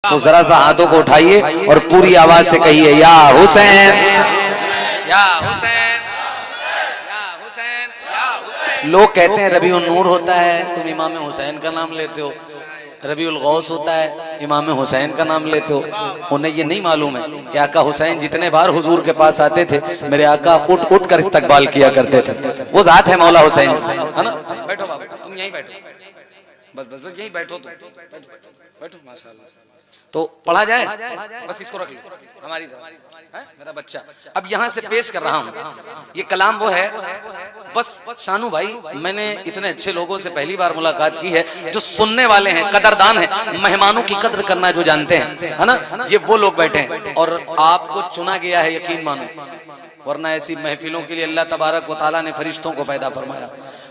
तो जरा सा हाथों को उठाइए और पूरी आवाज से कहिए या हुसैन, या हुसैन, या हुसैन। लोग कहते हैं रबीउल नूर होता है, तुम इमाम हुसैन का नाम लेते हो। रबीउल गौस होता है, इमाम हुसैन का नाम लेते हो। उन्हें ये नहीं मालूम है कि आका हुसैन जितने बार हुजूर के पास आते थे, मेरे आका उठ उठ कर इस्तकबाल किया करते थे। वो जात है मौला हुसैन, है ना। बैठो बाबू, तुम यहीं बैठो, बस बस बस यहीं बैठो, तुम बैठो माशाल्लाह। तो पढ़ा जाए, बस इसको रख लो हमारी मेरा बच्चा। अब यहाँ से पेश कर रहा हूँ, ये कलाम वो है। बस शानू भाई, मैंने इतने अच्छे लोगों से पहली बार मुलाकात की है जो सुनने वाले हैं, कदरदान हैं, मेहमानों की कद्र करना जो जानते हैं, है ना। ये वो लोग बैठे हैं और आपको चुना गया है, यकीन मानो, वरना ऐसी महफिलों के लिए अल्लाह तबारक व तआला ने फरिश्तों को पैदा फरमाया।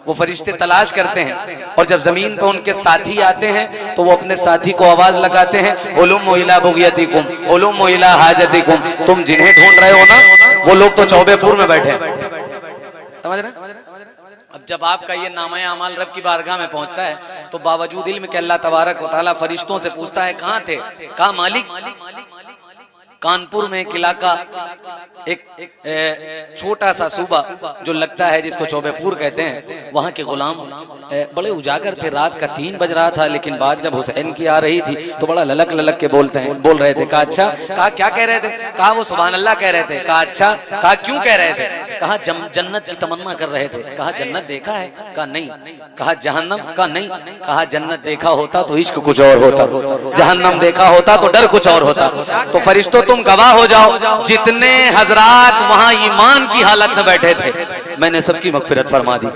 वो फरिश्ते तलाश करते हैं और जब जमीन पर उनके साथी आते हैं तो वो अपने साथी को आवाज लगाते हैं, उलुम इला बुगियतिकुम, उलुम इला हाजतिकुम। तुम जिन्हें ढूंढ रहे हो ना, वो लोग तो चौबेपुर में बैठे हैं, समझ रहे। अब जब आपका ये नामा अमाल रब की बारगाह में पहुंचता है तो बावजूद इल्म के अल्लाह तबारक व तआला फरिश्तों से पूछता है, कहाँ थे? कहा मालिक, कानपुर में एक इलाका, एक छोटा सा सूबा जो लगता है जिसको चौबेपुर कहते हैं, वहाँ के गुलाम बड़े उजागर थे। रात का 3 बज रहा था, लेकिन बात जब हुसैन की आ रही थी तो बड़ा ललक ललक के बोल रहे थे। कहा अच्छा, कहा क्या कह रहे थे? कहा वो सुभान अल्लाह कह रहे थे। कहा अच्छा, कहा क्यों कह रहे थे? कहा जन्नत की तमन्ना कर रहे थे। कहा जन्नत देखा है? कहा नहीं। कहा जहन्नम? कहा नहीं। कहा जन्नत देखा होता तो इश्क कुछ और होता, जहन्नम देखा होता तो डर कुछ और होता। तो फरिश्तों तुम गवाह हो जाओ, जितने हजरात वहां ईमान की हालत में बैठे थे, मैंने सबकी मगफिरत फरमा दी।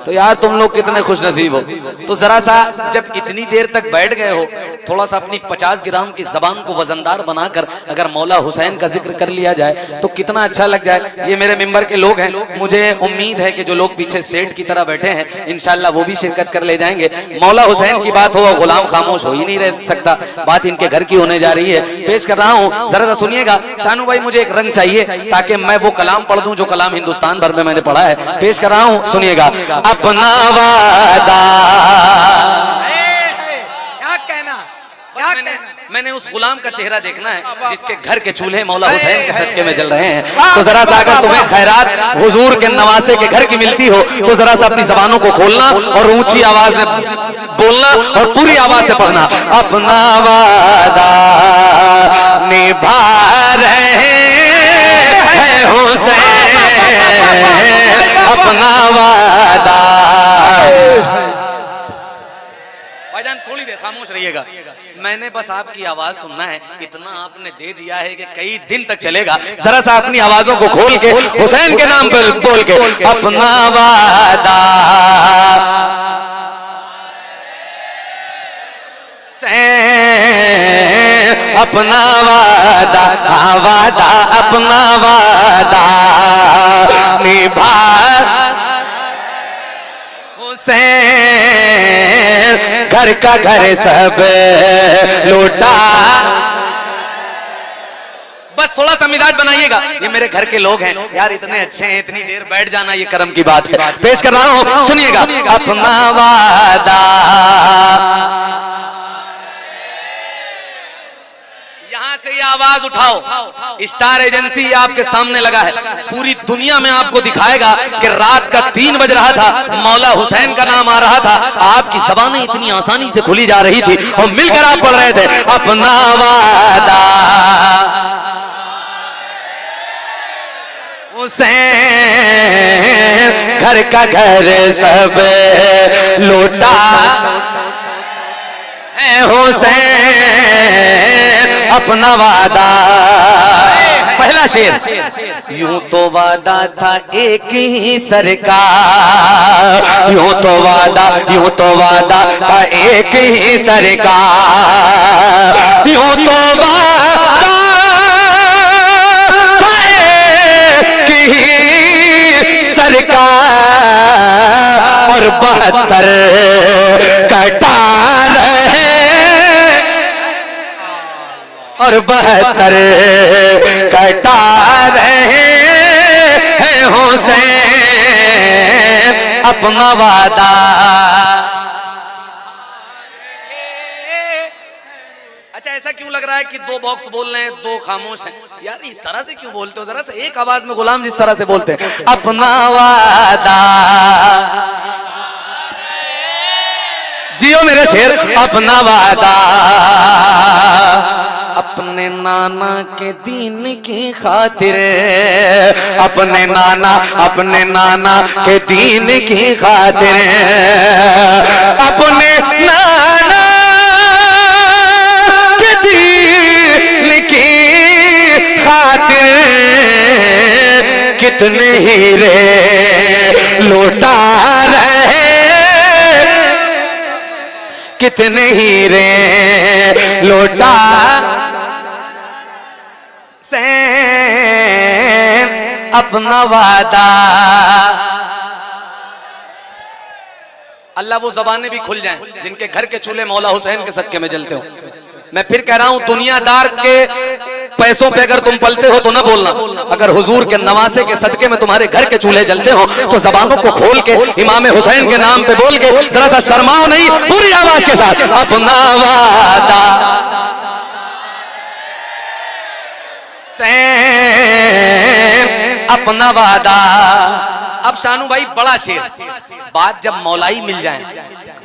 तो यार तुम लोग कितने खुश नसीब हो। तो जरा सा जब इतनी देर तक बैठ गए हो, थोड़ा सा अपनी 50 ग्राम की जबान को वजनदार बनाकर अगर मौला हुसैन का जिक्र कर लिया जाए तो कितना अच्छा लग जाए। ये मेरे मिंबर के लोग हैं, मुझे उम्मीद है कि जो लोग पीछे सेठ की तरह बैठे हैं इंशाल्लाह वो भी शिरकत कर ले जाएंगे। मौला हुसैन की बात हो, गुलाम खामोश हो ही नहीं रह सकता, बात इनके घर की होने जा रही है। पेश कर रहा हूँ, जरा सा सुनिएगा। शानू भाई मुझे एक रंग चाहिए ताकि मैं वो कलाम पढ़ दूं जो कलाम हिंदुस्तान भर में मैंने पढ़ा है। पेश कर रहा हूं, सुनिएगा। अपना वादा, क्या कहना, मैंने उस गुलाम का चेहरा देखना है जिसके घर के चूल्हे मौला हुसैन के सदके में जल रहे हैं। तो जरा सा अगर तुम्हें खैरात हुजूर के नवासे के घर की मिलती हो तो जरा सा अपनी जबानों को खोलना और ऊंची आवाज में बोलना और पूरी आवाज से पढ़ना। अपना वादा निभा रहे हैं हुसैन, अपना वादा। भाईजान थोड़ी देर खामोश रहिएगा, मैंने बस आपकी आवाज सुनना है, इतना आपने दे दिया है कि कई दिन तक चलेगा। जरा सा अपनी आवाजों को खोल के हुसैन के नाम पर बोल के, अपना वादा अपना वादा, वादा अपना वादा निभा हुसैन, घर का घर सब लौटा। बस थोड़ा सा मिजाज बनाइएगा, ये मेरे घर के लोग हैं यार, इतने अच्छे हैं, इतनी देर बैठ जाना ये करम की बात है। पेश कर रहा हूं, सुनिएगा। अपना वादा, यहां से ये आवाज उठाओ, स्टार एजेंसी आपके सामने लगा है, पूरी दुनिया में आपको दिखाएगा कि रात का 3 बज रहा था, मौला हुसैन का नाम आ रहा था, आपकी जबानें इतनी आसानी से खुली जा रही थी और मिलकर आप पढ़ रहे थे। अपना वादा हुसैन, घर का घर सब लौटा है हुसैन, अपना वादा। पहला शेर, यूं तो वादा था एक ही सरकार, यूं तो वादा था एक ही सरकार, यूं तो वादा था एक ही सरकार और 72 कटार है और 72 कटा रहे हैं हुसैन, अपना वादा। अच्छा ऐसा क्यों लग रहा है कि दो बॉक्स बोल रहे हैं, दो खामोश हैं? यार इस तरह से क्यों बोलते हो? जरा से एक आवाज में गुलाम जिस तरह से बोलते हैं, अपना वादा जियो मेरे शेर, अपना वादा अपने नाना के दीन की खातिर, अपने नाना के दीन की खातिर, अपने नाना के दीन की खातिर कितने हीरे लौटा रहे, कितने हीरे लौटा से अपना वादा। अल्लाह वो ज़बानें भी खुल जाएं जिनके घर के चूल्हे मौला हुसैन के सदके में जलते हो। मैं फिर कह रहा हूं, दुनियादार के पैसों पे अगर तुम पलते हो तो ना बोलना, अगर हुजूर के नवासे के सदके में तुम्हारे घर के चूल्हे जलते हो तो जबानों को खोल के इमाम हुसैन के नाम पे बोल के जरा सा शर्माओ नहीं, पूरी आवाज के साथ अपना वादा अपना वादा। अब शानू भाई बड़ा शेर, बात जब मौलाई मिल जाए,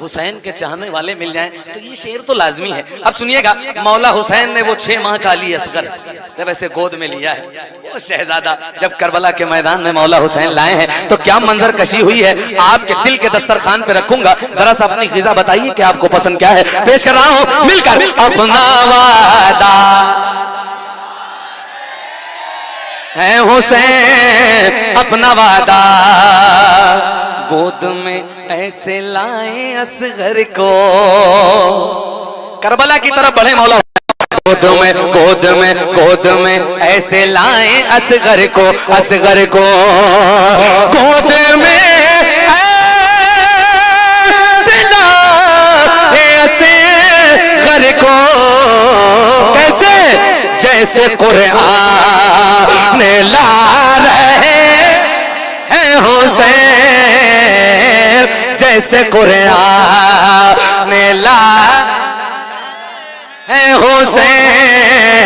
हुसैन के चाहने वाले मिल जाएं, तो ये शेर तो लाजमी है। अब सुनिएगा, मौला हुसैन ने वो 6 माह का अली असगर जब ऐसे गोद में लिया है, वो शहजादा जब करबला के मैदान में मौला हुसैन लाए हैं तो क्या मंजर कशी हुई है, आपके दिल के दस्तरखान पे रखूंगा। जरा सा अपनी ग़िज़ा बताइए कि आपको पसंद क्या है। पेश कर रहा हूं मिलकर, अपना वादा है हुसैन, अपना वादा गोद में ऐसे लाए असगर को, करबला की तरफ बढ़े मौला, गोद में ऐसे लाए असगर को, असगर को गोद में ऐसे लाए असगर को, कैसे जैसे कुरआन ला रहे हैं हुसैन, जैसे कुरआन ला है हुसैन,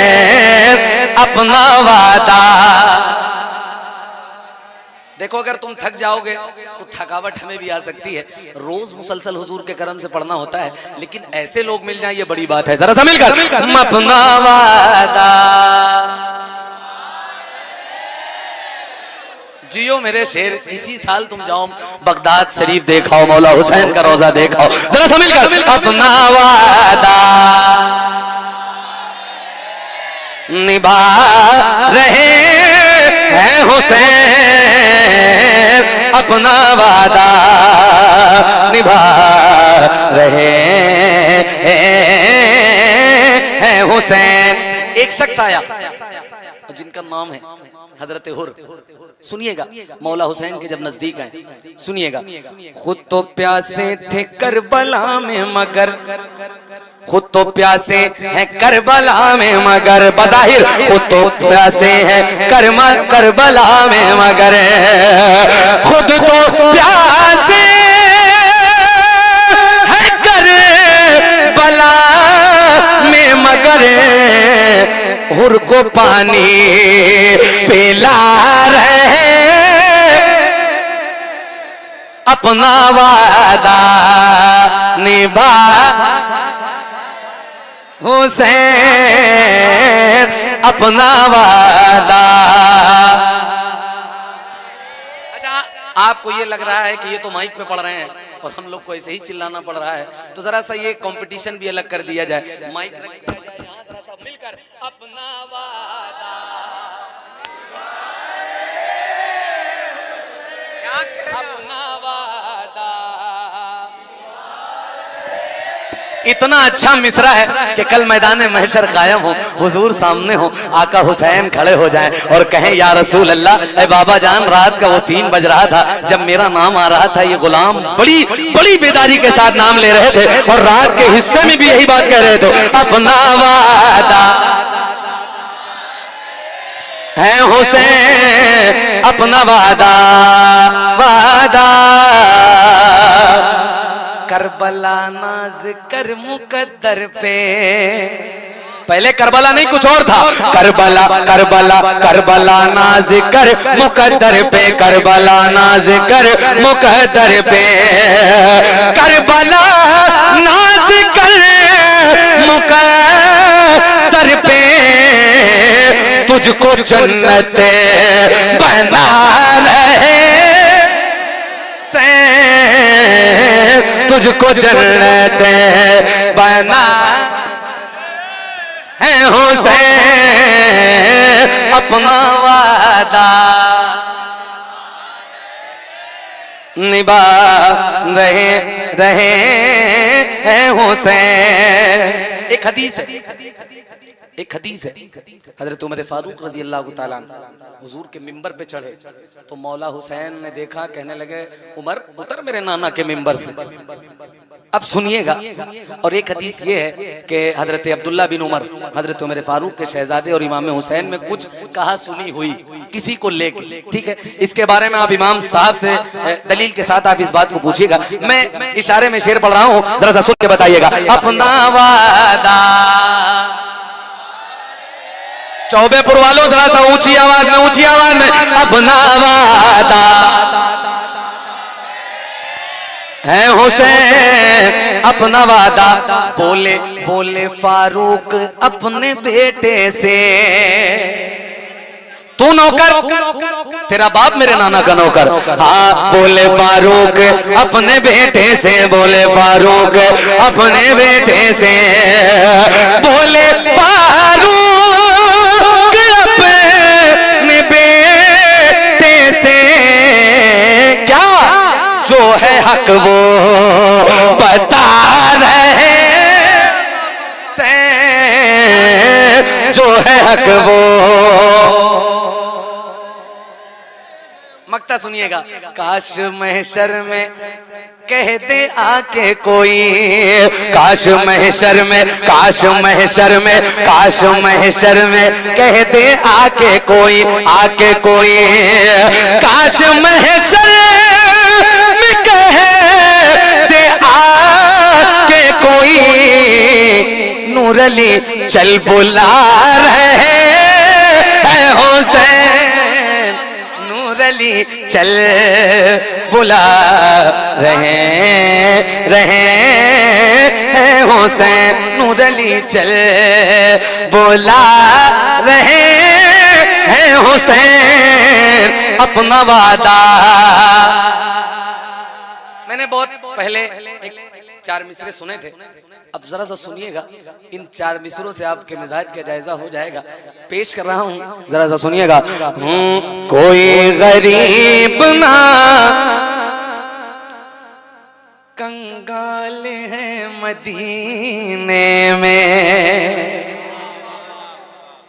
अपना वादा। देखो अगर तुम थक जाओगे तो थकावट हमें भी आ सकती है, रोज मुसलसल हुजूर के करम से पढ़ना होता है, लेकिन ऐसे लोग मिल जाए ये बड़ी बात है। जरा सा मिलकर, अपना वादा जियो मेरे शेर। इसी साल तुम जाओ बगदाद शरीफ देखाओ, मौला हुसैन का रोजा देखाओ। जरा सा मिलकर, अपना वादा निभा रहे हैं हुसैन, अपना वादा निभा रहे हैं हुसैन। एक शख्स आया जिनका नाम है हजरत हुर। सुनिएगा, मौला हुसैन के जब नजदीक आए, सुनिएगा, खुद तो प्यासे थे करबला में मगर, खुद तो प्यासे हैं करबला में मगर, बज़ाहिर खुद तो प्यासे हैं करबला में मगर, खुद तो प्यासे हैं करबला में मगर, हुर को पानी पिला रहे, अपना वादा निभा हुसैन, अपना वादा। अच्छा, आपको ये लग रहा है कि ये तो माइक पे पढ़ रहे हैं और हम लोग को ऐसे ही चिल्लाना पड़ रहा है, तो जरा सा ये कंपटीशन भी अलग कर दिया जाए, माइक रख दिया जाए यहाँ, जरा सा मिलकर, अपना वादा अपना वादा। इतना अच्छा मिसरा है कि कल मैदान महशर कायम हो, हुजूर सामने हो, आका हुसैन खड़े हो जाएं और कहें या रसूल अल्लाह, ए बाबा जान, रात का वो 3 बज रहा था जब मेरा नाम आ रहा था, ये गुलाम बड़ी बड़ी बेदारी के साथ नाम ले रहे थे और रात के हिस्से में भी यही बात कह रहे थे, अपना वादा है हुसैन, अपना वादा वादा। करबला नाज कर मुकद्दर पे, पहले करबला नहीं कुछ और था। करबला करबला करबला नाज कर मुकद्दर पे, करबला नाज कर मुकद्दर पे, करबला नाज कर मुकद्दर पे, तुझको जन्नत बना रहे से, तुझको जन्नत बना है हुसैन अपना वादा निभा रहे रहे हैं हुसैन। एक हदीस है, एक हदीस है, हजरत उमर फारूक रजी अल्लाह तआला हुजूर के मिंबर पे चढ़े तो मौला हुसैन ने देखा, कहने लगे उमर उतर मेरे नाना के मिंबर से। अब सुनिएगा। और एक हदीस ये है कि हजरत अब्दुल्ला बिन उमर हजरत उमर फारूक के शहजादे और इमाम हुसैन में कुछ कहा सुनी हुई किसी को लेके, ठीक है, इसके बारे में आप इमाम साहब से दलील के साथ आप इस बात को पूछिएगा। मैं इशारे में शेर पढ़ रहा हूँ, जरा सा सुन के बताइएगा। अपना वादा, चौबेपुर वालों जरा सा ऊंची आवाज में, ऊंची आवाज में, अपना वादा है हुसैन अपना वादा, बोले बोले फारूक अपने बेटे से, तू नौकर तेरा बाप मेरे नाना का नौकर। हाँ बोले फारूक अपने बेटे से, बोले फारूक अपने बेटे से, बोले फारूक अपने बेटे से, क्या जो है हक वो बता रहे से, जो है हक वो। मक्ता सुनिएगा। काश महशर में कह दे आके कोई, काश महशर में, काश महशर में, काश महशर में कह दे आके कोई, आके कोई, काश महशर में कह दे आके कोई, नूर अली चल बुला रहे हैं हुसैन, चल बुला रहे हैं हुसैन, नूर अली चल बुला रहे हैं हुसैन अपना वादा। मैंने बहुत पहले एक 4 मिसरे सुने थे, अब जरा सा सुनिएगा। इन 4 मिसरों से आपके मिजाज का जायजा हो जाएगा। पेश कर रहा हूँ, जरा सा सुनिएगा। कोई गरीब ना कंगाल है मदीने में।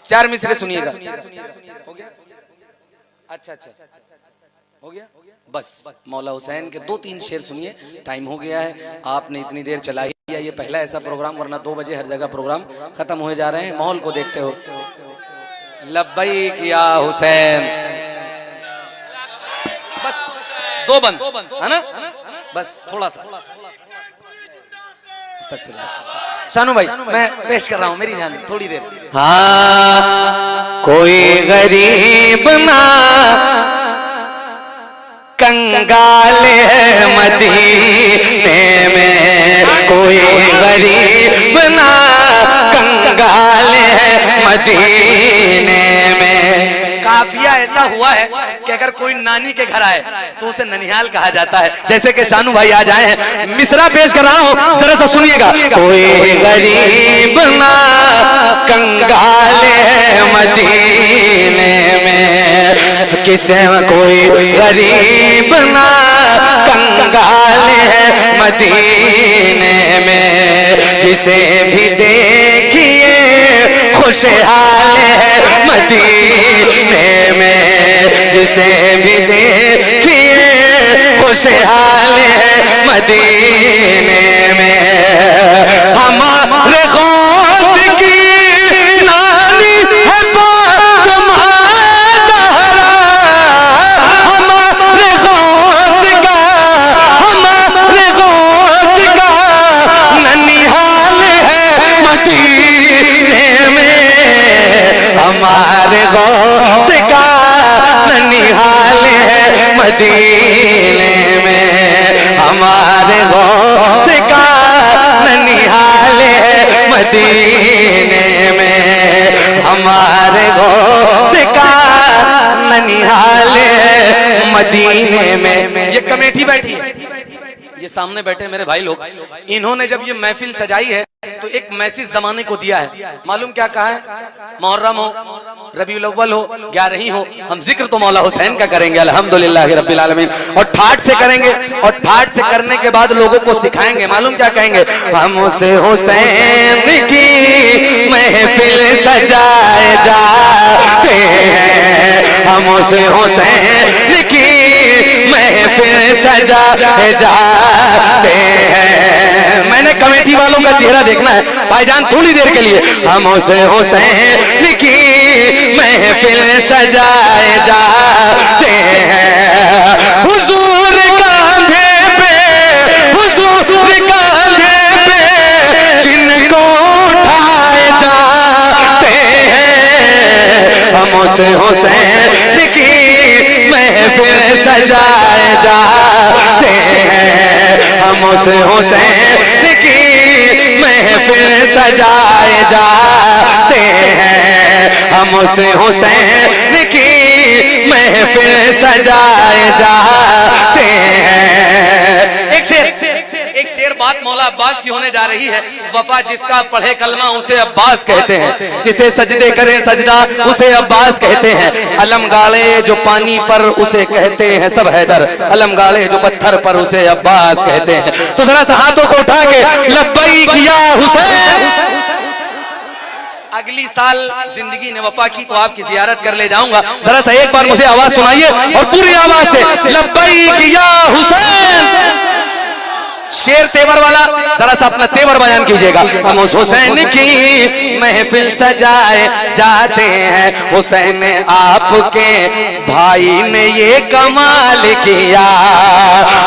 4 मिसरे सुनिएगा। हो गया? अच्छा अच्छा हो गया। बस मौला हुसैन के 2-3 शेर सुनिए, टाइम हो गया है। आपने इतनी देर चला ही दिया, ये पहला ऐसा प्रोग्राम, वरना 2 बजे हर जगह प्रोग्राम खत्म हो जा रहे हैं। माहौल को देखते हो। लब्बैक या हुसैन, बस 2 बंद है ना, बस थोड़ा सा। शानू भाई मैं पेश कर रहा हूँ, मेरी ध्यान थोड़ी देर। हाँ कोई गरीब ना कंगाल है मदीने में, कोई गरीब ना कंगाल है मदीने में। काफिया ऐसा हुआ है कि अगर कोई नानी के घर आए तो उसे ननिहाल कहा जाता है। जैसे कि शानू भाई आ जाए हैं, मिसरा पेश कर रहा हूँ, जरा सा सुनिएगा। कोई गरीब ना कंगाल है मदीने में, किसे कोई गरीब ना कंगाल है मदीने में, जिसे भी देखिए खुशहाल है मदीने में, जिसे भी देखिए खुशहाल है मदीने में। हमारे गौस की नानी है फातिमा ज़हरा, हमारे गौस का ननिहाल है मदीने में। हमारे गौस का ननिहाल है मदीने में, हमारे गौस का ननिहाल है मदीने में, हमारे गौस का ननिहाल है मदीने में। ये कमेटी बैठी है, ये सामने बैठे मेरे भाई लोग, इन्होंने जब ये महफिल सजाई है तो एक मैसेज जमाने को दिया है। मालूम क्या कहा है? मुहर्रम हो, रबीउल अव्वल हो, 11वीं हो, हम जिक्र तो मौला हुसैन का करेंगे अल्हम्दुलिल्लाह रब्बिल आलमीन, और ठाठ से करेंगे, और ठाठ से करने के बाद लोगों को सिखाएंगे। मालूम क्या कहेंगे? हम उसे हुसैन की महफिल सजाए जाते हैं, हम उसे हुसैन की महफिल सजाए जाते हैं। मैंने कमेटी वालों का चेहरा देखना है भाईजान थोड़ी देर के लिए। हम उसे हुसैन की महफिल सजाए जाते हैं, हुजूर कांधे पे, हुजूर कांधे पे जिनको उठाए जाते हैं, हम उसे हुसैन की महफिल सजाए जाते हैं, हम उसे हुसैन की महफिल सजाए जाते हैं, हम उसे हुसैन की महफिल सजाए जाते हैं। एक शेर बात मौला अब्बास की होने जा रही है। वफा जिसका पढ़े कलमा उसे अब्बास कहते हैं, जिसे सजदे करें सजदा उसे अब्बास कहते हैं, अलम गाड़े जो पानी पर उसे कहते हैं सब हैदर, अलम गाड़े जो पत्थर पर उसे अब्बास कहते हैं। तो जरा सा हाथों को उठा के लब्बैक या हुसैन। अगली साल जिंदगी ने वफा की तो आपकी जियारत कर ले जाऊंगा। जरा सा एक बार मुझे आवाज सुनाइए और पूरी आवाज से लब्बैक या हुसैन। शेर तेवर वाला जरा सा अपना तेवर बयान कीजिएगा। हम उस हुसैन की महफिल सजाए जाते हैं, हुसैन आपके भाई ने ये कमाल किया,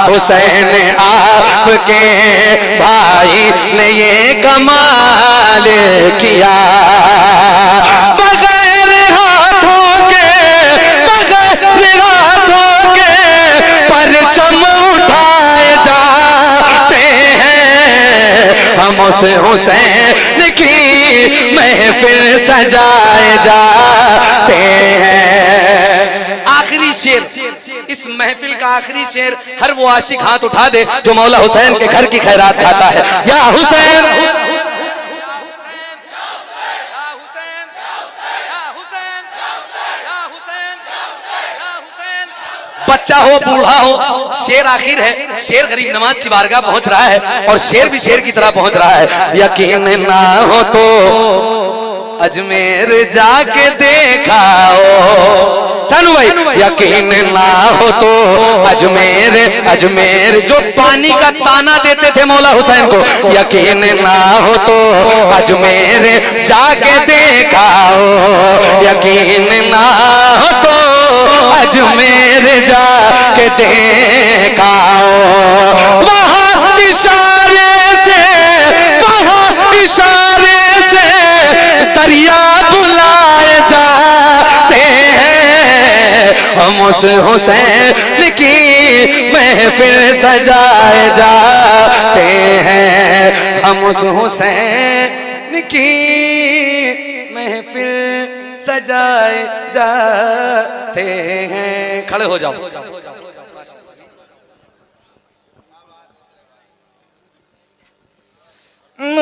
हुसैन आपके भाई ने ये कमाल किया, बगैर हाथों के, बगैर हाथों के परचम उठाए जाते हैं, हम उसे हुसैन की महफिल सजाए जाते हैं। आखिरी शेर, इस महफिल का आखिरी शेर हर वो आशिक हाथ उठा दे जो मौला हुसैन के घर की खैरात खाता है। या हुसैन, बच्चा हो बूढ़ा हो, शेर आखिर है। शेर गरीब नवाज की बारगाह पहुंच रहा है और शेर भी शेर की तरह पहुंच रहा है। यकीन ना हो तो अजमेर जाके देखाओ, चानू भाई, यकीन ना हो तो अजमेर, अजमेर जो पानी का ताना देते थे मौला हुसैन को, यकीन ना हो तो अजमेर जाके देखाओ, यकीन ना हो तो अजमेर जाके देखाओ, वहां इशारे से, वहां इशारे से दरिया बुलाए जाते हैं, हम उस हुसैन की महफिल सजाए जाते हैं, हम उस हुसैन की महफिल सजाए जाते हैं। खड़े हो जाओ।